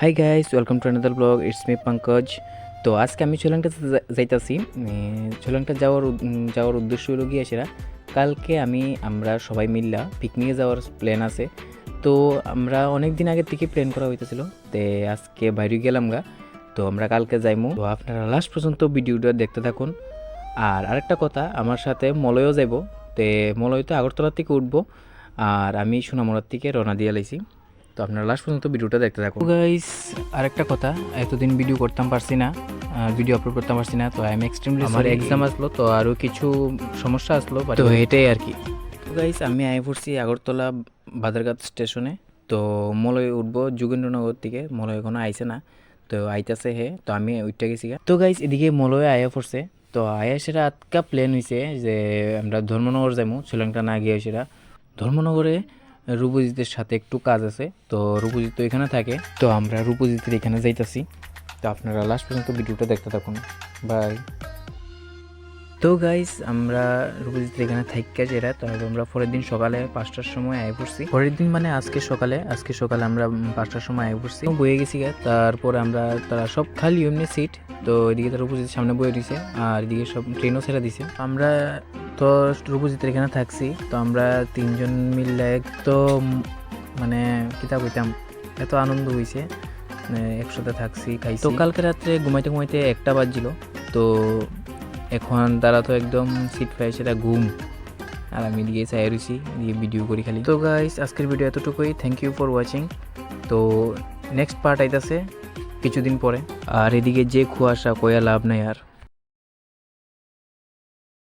Hi guys, welcome to another blog. It's me Pankaj. তো আজকে আমি ছোলাংটা যাইতাছি। ছোলাংটা যাওয়ার উদ্দেশ্য হলো গিয়ে সেরা কালকে আমরা সবাই মিল্লা পিকনিকে যাওয়ার প্ল্যান আছে। তো আমরা অনেক দিন আগের থেকে প্ল্যান করা হইতেছিল, তে আজকে বাইরে গেলাম গা। তো আমরা কালকে যাইমু। তো আপনারা লাস্ট পর্যন্ত ভিডিওটা দেখতে থাকুন। আর আরেকটা কথা, আমার সাথে মলয়ও যাইব। তে মলয় তো আগরতলা থেকে উঠবো, আর আমি সোনামুড়ার থেকে রওনা দিয়ে লাইছি। তো আপনারা লাস্ট পর্যন্ত ভিডিওটা দেখতে থাকুন। গাইস, আরেকটা কথা, এতদিন ভিডিও করতাম পারছি না, ভিডিও আপলোড করতাম পারছি না। তো আই এম এক্সট্রিমলি আমার এক্সাম আসলো, তো আরও কিছু সমস্যা আসলো, তো এটাই আর কি। তো গাইস, আমি আই পড়ছি আগরতলা বাজারঘাট স্টেশনে। তো মলয় উঠবো যোগেন্দ্রনগর থেকে। মলয় এখনো আইছে না, তো আইতাছে হে। তো আমি উঠতে গেছি। তো গাইস, এদিকে মলয় আয়া পড়ছে। তো আয়া সেটা আটকা প্ল্যান হয়েছে যে আমরা ধর্মনগর যাবো। শ্রীলঙ্কা না গিয়ে সেটা ধর্মনগরে রূপজিতের সাথে একটু কাজ আছে। তো রূপজিৎ তো এখানে থাকে, তো আমরা রূপজিতের এখানে যাইতাছি। তো আপনারা লাস্ট পর্যন্ত ভিডিওটা দেখতে থাকুন। বাই। তো গাইস, আমরা রূপজিতের এখানে থাইকা যেটা, তো আমরা পরের দিন সকালে 5টার সময় আয় পড়ছি। পরের দিন মানে আজকে সকালে আমরা 5টার সময় আয় পড়ছি, বয়ে গেছি। তারপরে তারা সব খালি এমনি সিট। তো এদিকে তো রূপজিতের সামনে বয়ে দিছে, আর এদিকে সব ট্রেনও ছেড়ে দিছে। আমরা তো রূপজিতের এখানে থাকছি। তো আমরা 3জন মিললে একদম মানে কিতা কইতাম, এত আনন্দ হয়েছে, একসাথে থাকছি, খাইছি। তো কালকে রাত্রে ঘুমাইতে ঘুমাইতে 1টা বাজছিল। তো এখন তারা তো একদম সিট পায় সেটা ঘুম, আর আমি দিয়ে চাই রয়েছি, দিয়ে ভিডিও করি খালি। তো গাইস, আজকের ভিডিও এতটুকুই। Thank you for watching. তো নেক্সট পার্ট আইতাছে কিছুদিন পরে। আর এদিকে যে কুয়াশা কয়া লাভ নাই আর।